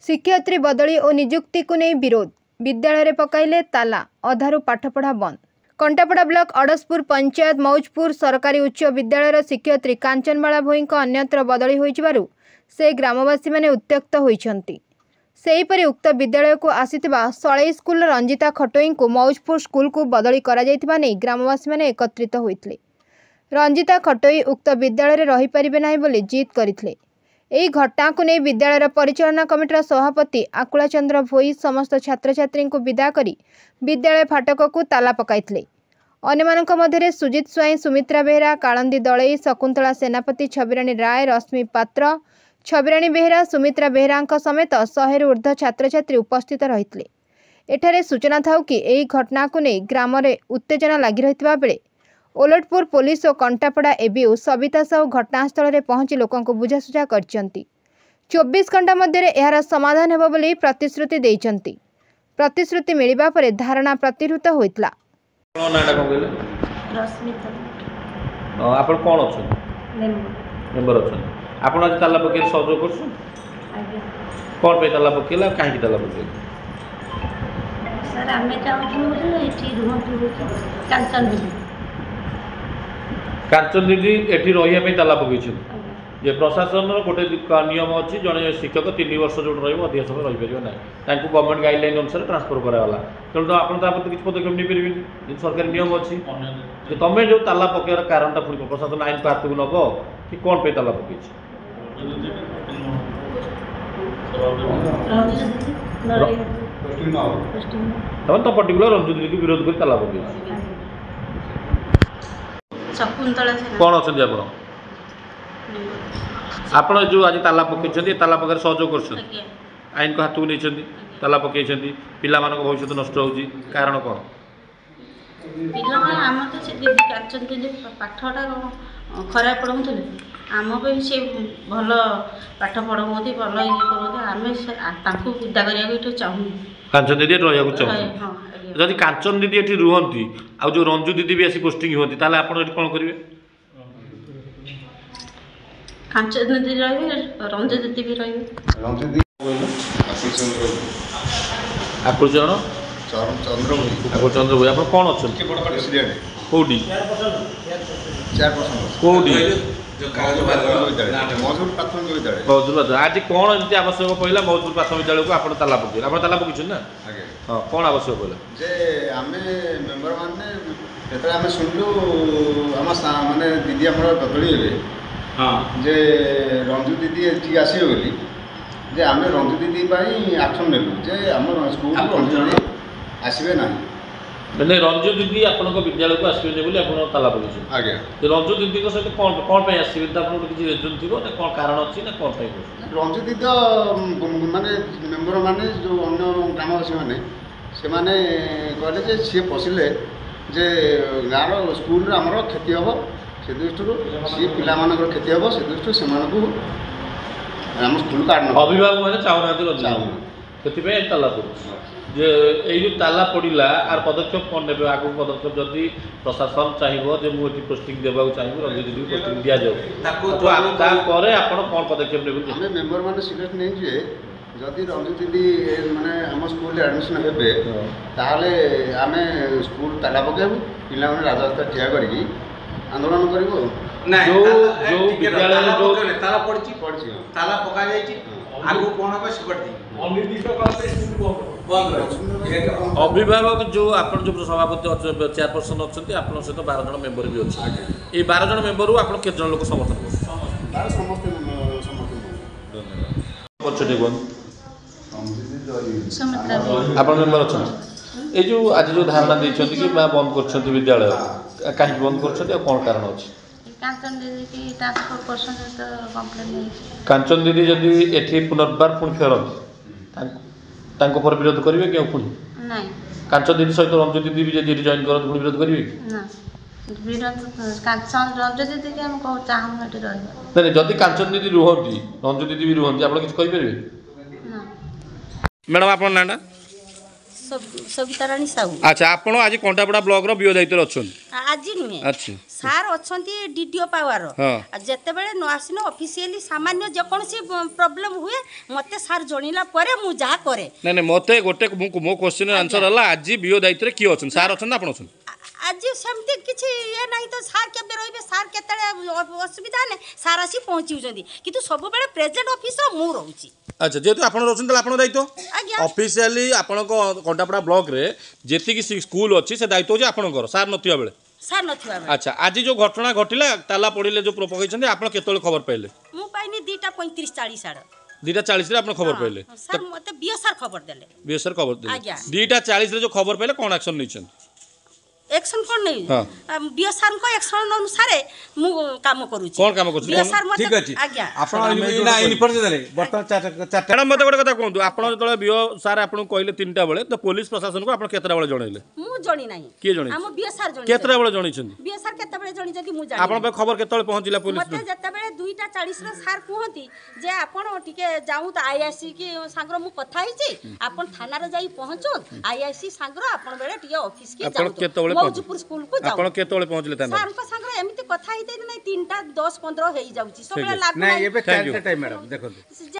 शिक्षयित्री बदली और नियुक्ति को नहीं विरोध विद्यालय पकाइले ताला अधारू पाठपढ़ा बंद। कंटापड़ा ब्लॉक अड़सपुर पंचायत मौजपुर सरकारी उच्च विद्यालय शिक्षयित्री कांचनबाला भोई अन्यत्र बदली हो से ग्रामवासी माने उत्त्यक्त होइछंती। सेहीपरि उक्त विद्यालय को आसीथिबा सळई स्कूल रंजिता खटोई को मौजपुर स्कूल को बदली करा जायथिबा नै ग्रामवासी माने एकत्रित होइतले। रंजिता खटोई उक्त विद्यालय रे रही परिबे नाही बोली जिद करितले। एही घटना को नहीं विद्यालय परिचालना कमिटर सभापति आकुला चंद्र भोई समस्त छात्र छात्री को विदा करी विद्यालय फाटक को ताला पकाइतले। अन्यमानक मध्यरे सुजित स्वाई, सुमित्रा बेहरा, कालंदी दलई, शकुंतला सेनापति, छबिराणी राय, रश्मि पात्र, छबिराणी बेहरा, सुमित्रा बेहरा समेत 100 रु ऊर्ध्व छात्र छात्री उपस्थित रहितले। एठारे सूचना थाउ कि एही घटना को नहीं ग्राम में उत्तेजना लगी रहितबा बेले ओलटपुर पुलिस और कंटापड़ा एबीओ सविता साहू घटनास्थल में पहुंची लोकों को बुझासुझा करछंती। 24 घंटा मध्य यार समाधान हेबो बोली प्रतिश्रुति देइछंती। प्रतिश्रुति मिलिबा परे धारणा प्रतिहृत होइतला। आपण कोन अछि मेंबर अछि आपण आज ताला पके सहयोग करछु आगे कोन पे ताला पकेला काहे की ताला पके सर हमें चाहू एठी रुहतु कांचन दीदी एठी रहिया पे ताला पके जे प्रशासन गोटे नियम अच्छी जड़े शिक्षक 3 वर्ष जो अधिक समय रही पार ना गवर्नमेंट गाइडलाइन अनुसार ट्रांसफर कराला तेणु तो आप किसी पदक्षेप नहीं पारे सरकारी नियम अच्छी तुम जो ताला पकेर कारण पुणी प्रशासन आईन को हाथ को नब कि कौन पे ताला पकई तो पर्टिकुलर रंजू दीदी को विरोध कर ताला पकई कौन अच्छा आपण जो आज ताला पकई ताला पकड़ सहयोग कर आईन को हाथ को नहीं ताला पकई पिला भविष्य नष्ट हो कारण कौन पाठटा खराब पढ़ाऊे आम से भल पाठ पढ़ाऊँ भल ये करते आम विदा करने चाहूँ कांचन दीदी रहा चाहूँ जदि कांचन दीदी ये रुहति आ जो रंजू दीदी भी आसी पोस्टिंग होती ताले आपण कौन करेंगे कांचन दीदी रही रंजू दीदी भी रही आकुल चंद्र आकुल चंद्र भाई आप कौन अच्छा कौटी कौटी मौजूद आज कौन एमती आवश्यक पड़ा मौजूद प्राथमिक विद्यालय को आप ताला पकड़ आप ताला पकड़ ना हाँ कौन आवश्यक पड़ा जे आम मेम्बर मैंने शुणु आम मानने दीदी आम बदली हाँ जे रंजू दीदी ये आसवे बोली जे आम रंजू दीदी एक्शन नेलु जे आम स्कूल रंजू दीदी आसवे ना मैंने रंजू दीदी आपण विद्यालय को आसबे बोली आप ताला पकड़ आज्ञा रंजू दीदी सहित कौन कौन आसबे किसी रिजन थी ना कौन कारण अच्छी ना कौन रंजू दीदी माने मेम्बर माने जो अन्य ग्रामवासी मैंने से माने कहले जे सी पशिले जे गाँव स्कूल आमर क्षति हम से दृष्टि सी पिला क्षति हम से दृष्टि से आम स्कूल कार्ड अभिभावक मैंने चाहूना ताला पड़े जे ये ताला पड़ा आर पदक्षेप कौन ने आगे पदक्षेप जदि प्रशासन चाहिए मुझे पोस्टिंग देवा चाहिए रंजू दीदी पोस्टिंग दि जाऊपर आप कौन पदक्षेप ने आम मेम्बर मैंने सिलेक्ट नहीं जे जदि रंजू दीदी माने आम स्कूल एडमिशन हे ताहले आम स्कूल ताला पकेबू पिला राजरास्ता ठिया करी आंदोलन करूँ जो विद्यालय जो ताला पड़ी ताला पका आगु कौन हम सिकट अभिभावक जो आप जो सभापति चेयरपर्सन अच्छा आप सहित 12 जन मेम्बर भी अच्छे ये 12 जन मेम्बर आप केत जन लोक समर्थन आप मेम्बर अच्छा ये जो आज जो धारणा देते कि बंद कर विद्यालय कहीं बंद कर कौन कारण अच्छे कांचन दीदी जदि एठी पुनर्बार पुणी फेरती पर विरोध करेंगे क्यों पुणी कांचन दीदी सहित रंजू दीदी भी जब रिजॉइन करते पुणी विरोध करेंगे नहीं जदि कांचन दीदी रुहती रंजू दीदी भी रुहती आप किसी कहींपारे मैडम आप नाटा सविता राणी साहू अच्छा आप आज कंटापड़ा ब्लॉक रो बीओ दायित्व अच्छा आज नुहे अच्छा ସାର୍ ଅଛନ୍ତି ଡିଡିଓ ପାୱାର ଯେତେବେଳେ ନ ଆସିନ ଅଫିସିଆଲି ସାମାନ୍ୟ ଯେକୌଣସି ପ୍ରୋବ୍ଲେମ୍ ହୁଏ ମୋତେ ସାର୍ ଜଣିଲା ପରେ ମୁଁ ଯାହା କରେ। ନାଇଁ ନାଇଁ ମୋତେ ଗୋଟେ ମୋ କ୍ୱେଶ୍ଚିନ୍ ଆନ୍ସର ହେଲା ଆଜି ବିଓ ଦାୟିତ୍ୱରେ କିଏ ଅଛନ୍ତି ସାର୍ ଅଛନ୍ତି ଆପଣ ଅଛନ୍ତି? ଆଜି ସେମିତି କିଛି ଇଏ ନାହିଁ ତ ସାର୍ କେବେ ରହିବେ ସାର୍ କେତେବେଳେ ଅସୁବିଧା ହେଲେ ସାର୍ ଆସି ପହଞ୍ଚିଛନ୍ତି କିନ୍ତୁ ସବୁବେଳେ ପ୍ରେଜେଣ୍ଟ ଅଫିସର ମୁଁ ରହୁଛି। আচ্ছা যেহেতু আপনার রয়েছেন তাহলে আপনার দায়িত্ব অফিসিয়ালি আপনার কন্টাপড়া ব্লকরে যেতিকি স্কুল অছি সে দায়িত্ব হচ্ছে আপনার সার নথিবা বেলে ସାର୍ ନଥିବା ବେଳେ। আচ্ছা আজ যে ঘটনা ঘটিলা তালা পড়িলে যে পকাইছেন আপনার কেতବେଳେ খবর পাইলে? ମୁଁ ପାଇନି 2:35-40 ଆଡ଼ 2:40 রে আপনার খবর পাইলে? ସାର୍ ମୋତେ ବିଓ ସାର୍ ଖବର ଦେଲେ। বিএ স্যার খবর দিলে ଆଜ୍ଞା 2:40 রে যে খবর পাইলে কোন অ্যাকশন নিছেন? एक्शन कोन नहीं बियो सार को एक्शन अनुसार मु काम करू छी। कोन काम करू छी? बियो सार मते ठीक अछि आज्ञा आपण इना इनफॉर्मेशन देले बर्तमान 4 मैडम मते गोटे कथा कहंतु आपण जतले बियो सार आपण कहले 3टा बेले तो पुलिस प्रशासन को आपण केतरा बेले जणैले? मु जणी नाही के जणी? हम बियो सार जणी केतरा बेले जणैछन? बियो सार केते बेले जणी जदी मु जानि आपण पे खबर केतले पहुंचिला पुलिस? मते जते बेले 2:40 रे सार कहंती जे आपण टिके जाऊ त आईआईसी के सांगरो मु कथा हिची आपण थाना रे जाई पहुंचो आईआईसी सांगरो आपण बेले टिके ऑफिस के जाऊ मौजपुर स्कूल को जाऊ। आपण केतले पहुंचले थाना? सार को सांगरो एमिति कथा हिते नै 3:10-15 हेई जाउची सबले लागू नहीं ये पे 4 टाइम मैडम देखो